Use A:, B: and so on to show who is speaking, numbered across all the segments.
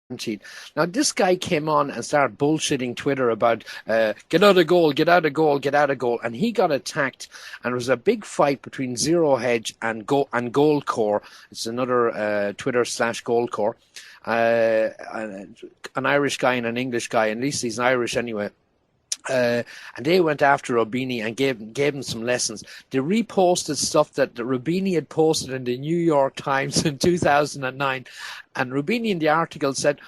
A: guaranteed. Now, this guy came on and started bullshitting Twitter about get out of gold, get out of gold, get out of gold, and he got attacked. And there was a big fight between Zero Hedge and Goldcore. It's another Twitter/Goldcore. An Irish guy and an English guy, at least he's Irish anyway. And they went after Roubini and gave him some lessons. They reposted stuff that Roubini had posted in the New York Times in 2009, and Roubini in the article said,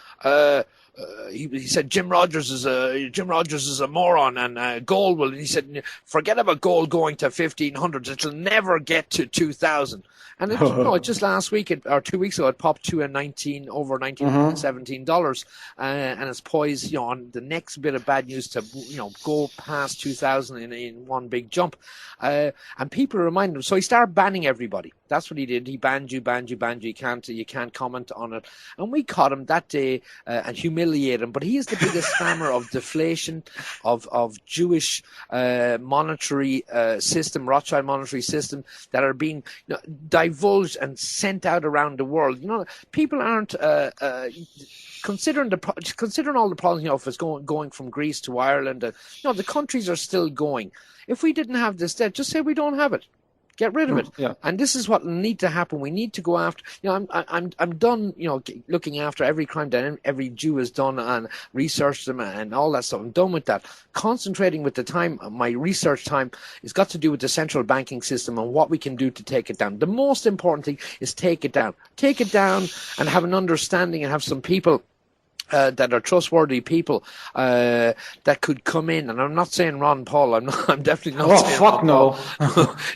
A: he said Jim Rogers is a moron, and gold will. He said, forget about gold going to 1500s. It'll never get to 2000. And just last week or 2 weeks ago, it popped to over $17, and it's poised, on the next bit of bad news to, go past 2000 in one big jump. And people remind him. So he started banning everybody. That's what he did. He banned you. You can't comment on it. And we caught him that day and humiliated him. But he is the biggest scammer of deflation, of Jewish monetary system, Rothschild monetary system, that are being divulged and sent out around the world. People aren't considering all the problems. If it's going from Greece to Ireland, the countries are still going. If we didn't have this debt, just say we don't have it. Get rid of it. Yeah. And this is what need to happen. We need to go after. I'm done. Looking after every crime that every Jew has done and researched them and all that stuff. I'm done with that. Concentrating with the time, my research time, has got to do with the central banking system and what we can do to take it down. The most important thing is take it down. Take it down and have an understanding and have some people that are trustworthy people that could come in, and I'm not saying Ron Paul. I'm definitely not saying
B: fuck
A: Ron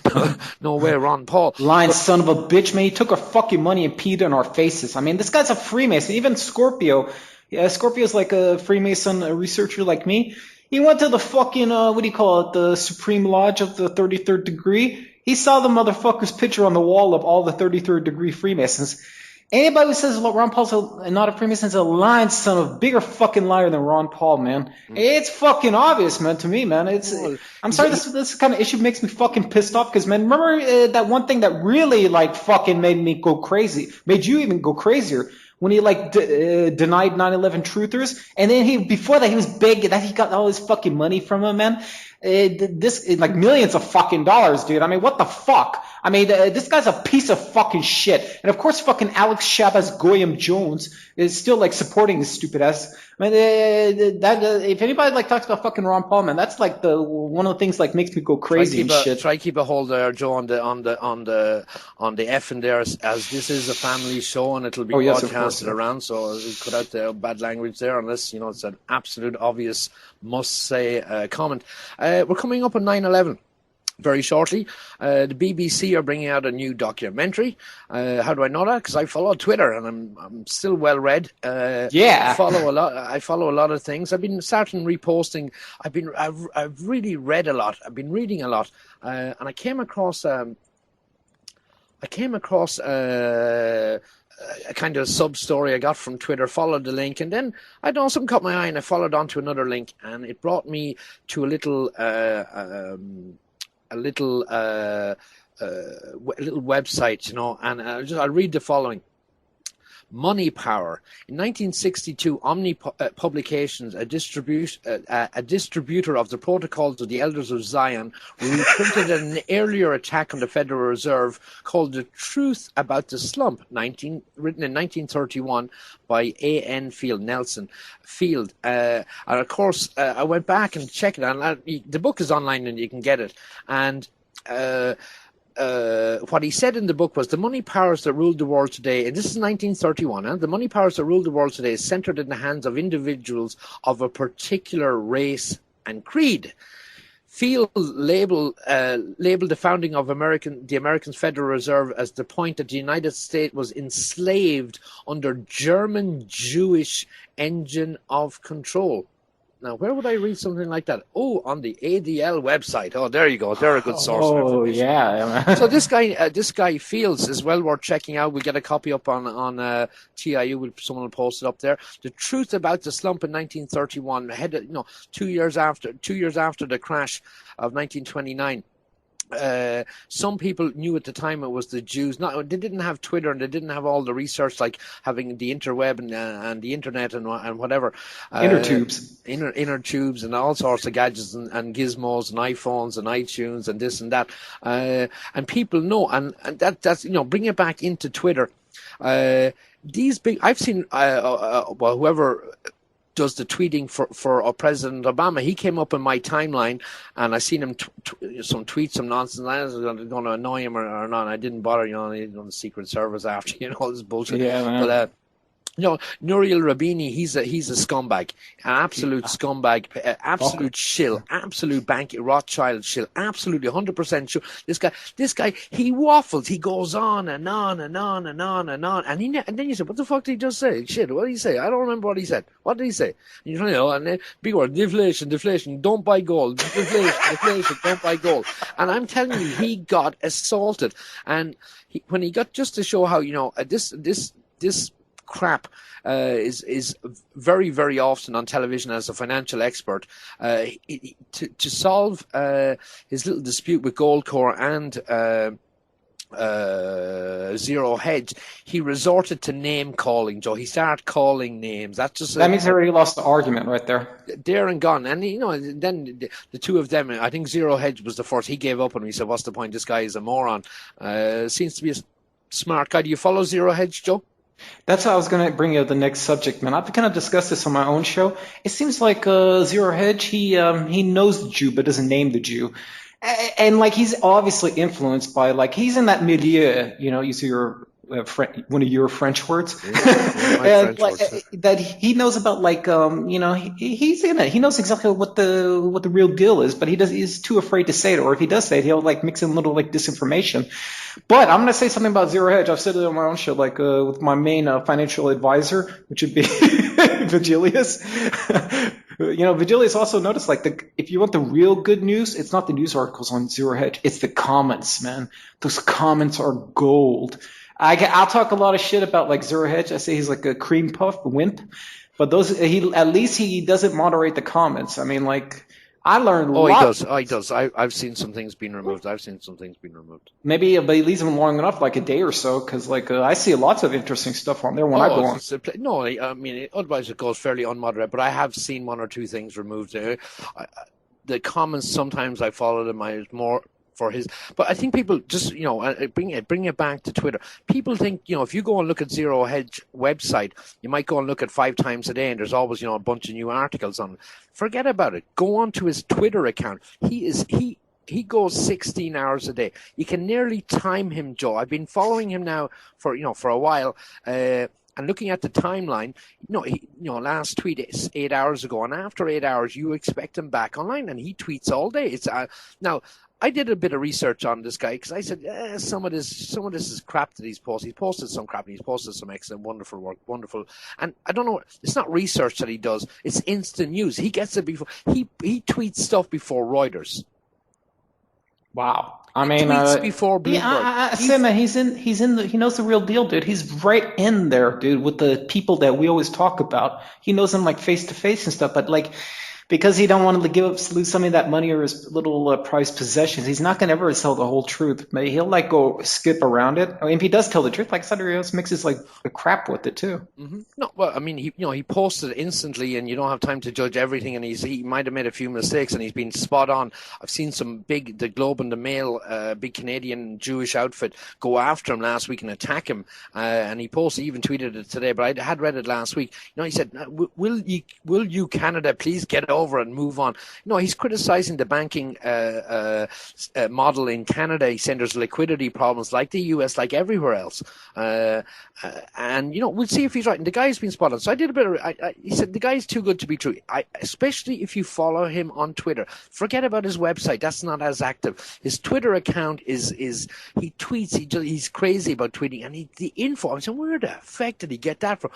A: Paul. No way, Ron Paul.
B: Lying son of a bitch, man. He took our fucking money and peed in our faces. I mean, this guy's a Freemason. Even Scorpio. Yeah, Scorpio's like a Freemason researcher like me. He went to the fucking, the Supreme Lodge of the 33rd degree. He saw the motherfucker's picture on the wall of all the 33rd degree Freemasons. Anybody who says Ron Paul's not a Freemason is a lying son of a bigger fucking liar than Ron Paul, man. It's fucking obvious, man, to me, man. I'm sorry, this kind of issue makes me fucking pissed off because, man, remember that one thing that really, fucking made me go crazy, made you even go crazier, when he, denied 9/11 truthers, and then before that, he was begging that he got all his fucking money from him, man. Millions of fucking dollars, dude. I mean, what the fuck? I mean, this guy's a piece of fucking shit. And of course, fucking Alex Shabazz Goyam Jones is still supporting his stupid ass. I mean, if anybody talks about fucking Ron Paul, man, that's one of the things makes me go crazy and shit.
A: Try keep a hold there, Joe, on the F in there, as this is a family show and it'll be broadcasted around. So cut out the bad language there, unless it's an absolute obvious must-say comment. We're coming up on 9/11. Very shortly. The BBC are bringing out a new documentary. How do I know that? Because I follow Twitter and I'm still well read. I follow a lot of things. I've been starting reposting. I've really read a lot. I've been reading a lot, and I came across a kind of sub story I got from Twitter, followed the link, and then I don't know, something caught my eye and I followed on to another link, and it brought me to a little website, and I'll read the following. Money Power. In 1962, Omni Publications, a distributor of the Protocols of the Elders of Zion, reprinted an earlier attack on the Federal Reserve called The Truth About the Slump, written in 1931 by A.N. Nelson Field. And of course, I went back and checked it, and the book is online and you can get it. And what he said in the book was the money powers that rule the world today, and this is 1931, the money powers that rule the world today is centered in the hands of individuals of a particular race and creed. Field labeled the founding of the American Federal Reserve as the point that the United States was enslaved under German Jewish engine of control. Now, where would I read something like that? Oh, on the ADL website. Oh, there you go. They're a good source.
B: Oh, yeah.
A: So this guy Fields is well worth checking out. We get a copy up on TiU. Someone will post it up there. The Truth About the Slump in 1931, 2 years after the crash of 1929. some people knew at the time it was the Jews. Not, they didn't have Twitter and they didn't have all the research like having the interweb and the internet and whatever.
B: Inner tubes.
A: Inner tubes and all sorts of gadgets and gizmos and iPhones and iTunes and this and that. And people know, and that's, bring it back into Twitter. These big, I've seen, whoever does the tweeting for President Obama, he came up in my timeline, and I seen him some tweets, some nonsense. I was going to annoy him or not. I didn't bother, the Secret Service after, all this bullshit.
B: Yeah, man.
A: But Nouriel Roubini, he's a scumbag, an absolute scumbag, absolute shill, absolute bank, Rothschild shill, absolutely 100% sure. This guy, he waffles, he goes on and on and on and on and on, and then you say, what the fuck did he just say? Shit, what did he say? I don't remember what he said. What did he say? And then big word, deflation, don't buy gold, deflation, don't buy gold. And I'm telling you, he got assaulted, and when he got, just to show how, this crap is very, very often on television as a financial expert. To solve his little dispute with Goldcore and Zero Hedge, he resorted to name calling, Joe. He started calling names. That
B: means he already lost the argument right there.
A: There and gone. And then the two of them, I think Zero Hedge was the first. He gave up and he said, "What's the point? This guy is a moron." Seems to be a smart guy. Do you follow Zero Hedge, Joe?
B: That's how I was going to bring you the next subject, man. I've kind of discussed this on my own show. It seems like Zero Hedge, he knows the Jew but doesn't name the Jew. And like, he's obviously influenced by, like, he's in that milieu, you see your one of your French words.
A: French words.
B: That he knows about, like, he's in it. He knows exactly what the real deal is, but he's too afraid to say it, or if he does say it, he'll like mix in a little like disinformation. But I'm gonna say something about Zero Hedge. I've said it on my own show, like with my main financial advisor, which would be Vigilius. Vigilius also noticed, like, if you want the real good news, it's not the news articles on Zero Hedge, it's the comments, man. Those comments are gold. I'll talk a lot of shit about, like, Zero Hedge. I say he's like a cream puff wimp, but at least he doesn't moderate the comments. I mean, like, I learned a lot.
A: He does. I've seen some things being removed.
B: Maybe, but he leaves them long enough, like a day or so, because, like, I see lots of interesting stuff on there when I go on.
A: No, I mean, otherwise it goes fairly unmoderated, but I have seen one or two things removed there. The comments, sometimes I follow them. More for his, but I think people just, bring it back to Twitter. People think, if you go and look at Zero Hedge website, you might go and look at 5 times a day and there's always, a bunch of new articles on it. Forget about it. Go on to his Twitter account. He goes 16 hours a day. You can nearly time him, Joe. I've been following him now for a while, and looking at the timeline, last tweet is 8 hours ago, and after 8 hours, you expect him back online, and he tweets all day. It's now. I did a bit of research on this guy because I said some of this is crap that he's posted. He's posted some crap and he's posted some excellent, wonderful work, wonderful. And I don't know, it's not research that he does. It's instant news. He gets it before he tweets stuff before Reuters.
B: Wow. I mean,
A: tweets before Bloomberg.
B: He knows the real deal, dude. He's right in there, dude, with the people that we always talk about. He knows them like face to face and stuff, but like, because he don't want to lose some of that money or his little prized possessions, he's not going to ever tell the whole truth. Maybe he'll like go skip around it. I mean, if he does tell the truth, like I said, he also mixes like the crap with it too.
A: Mm-hmm. No, well, I mean, he posted instantly, and you don't have time to judge everything. And he might have made a few mistakes, and he's been spot on. I've seen some the Globe and the Mail, big Canadian Jewish outfit, go after him last week and attack him. And he even tweeted it today, but I had read it last week. He said, "Will you Canada please get over and move on?" He's criticizing the banking model in Canada. He's saying there's liquidity problems like the US, like everywhere else. And we'll see if he's right. And the guy's been spot on. So I did a bit of, he said the guy's too good to be true. Especially if you follow him on Twitter. Forget about his website. That's not as active. His Twitter account is he tweets. He's crazy about tweeting. And the info, I'm saying, where the heck did he get that from?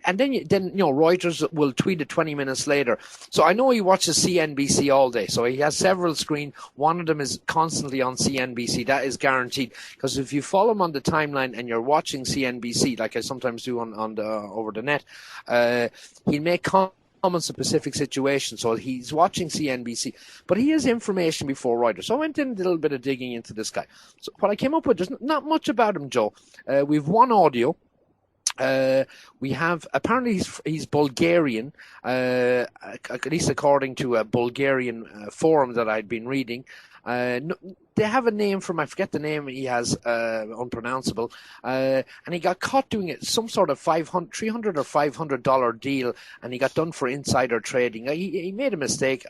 A: And then Reuters will tweet it 20 minutes later. So I know he watches CNBC all day. So he has several screens. One of them is constantly on CNBC. That is guaranteed. Because if you follow him on the timeline and you're watching CNBC, like I sometimes do on the over the net, he'll make comments common specific situation. So he's watching CNBC, but he has information before Reuters. So I went in a little bit of digging into this guy. So what I came up with, there's not much about him, Joe. We've one audio. We have, apparently he's Bulgarian, at least according to a Bulgarian forum that I'd been reading. They have a name for him. I forget the name he has, unpronounceable. And he got caught doing it, some sort of $300 or $500 deal, and he got done for insider trading. He made a mistake.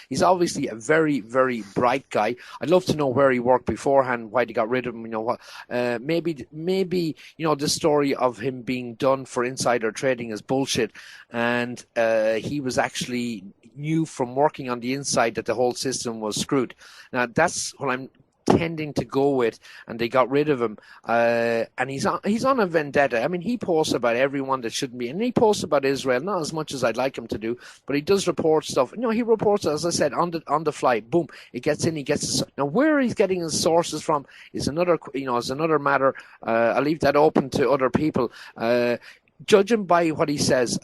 A: He's obviously a very, very bright guy. I'd love to know where he worked beforehand, why they got rid of him. You know what? Maybe the story of him being done for insider trading is bullshit, and he was actually knew from working on the inside that the whole system was screwed. Now that's what I'm tending to go with, and they got rid of him. And he's on a vendetta. I mean, he posts about everyone that shouldn't be, and he posts about Israel, not as much as I'd like him to do, but he does report stuff. He reports, as I said, on the fly. Boom, it gets in. He gets it. Now where he's getting his sources from is another matter. I'll leave that open to other people. Judging by what he says.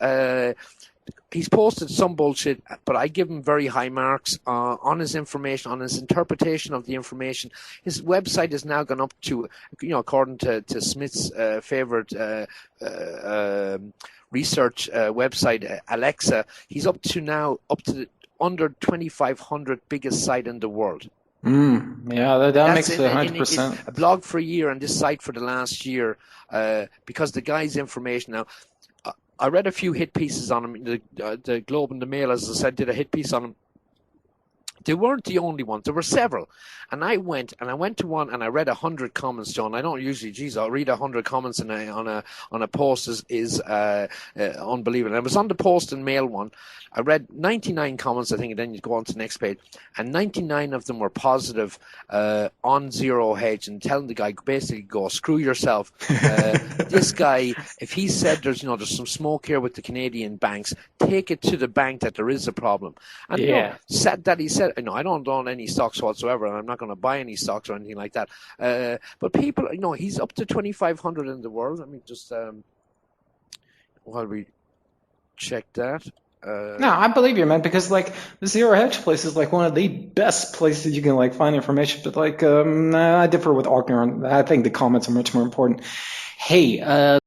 A: He's posted some bullshit, but I give him very high marks on his information, on his interpretation of the information. His website has now gone up to, according to Smith's favorite research website, Alexa, he's up to the under 2,500 biggest site in the world.
B: Yeah, that makes 100%.
A: A blog for a year and this site for the last year, because the guy's information now. I read a few hit pieces on him. The Globe and the Mail, as I said, did a hit piece on him. They weren't the only ones. There were several. And I went to one and I read 100 comments, John. I don't usually, I'll read 100 comments on a post is unbelievable. And I was on the Post and Mail one. I read 99 comments, I think, and then you go on to the next page. And 99 of them were positive on zero hedge and telling the guy, basically, go, screw yourself. This guy, if he said there's some smoke here with the Canadian banks, take it to the bank that there is a problem. And he said, I don't own any stocks whatsoever, and I'm not going to buy any stocks or anything like that. But people, he's up to 2,500 in the world. Let me just, while we check that.
B: No, I believe you, man, because the zero hedge place is one of the best places you can find information. But I differ with Ognir. I think the comments are much more important. Hey,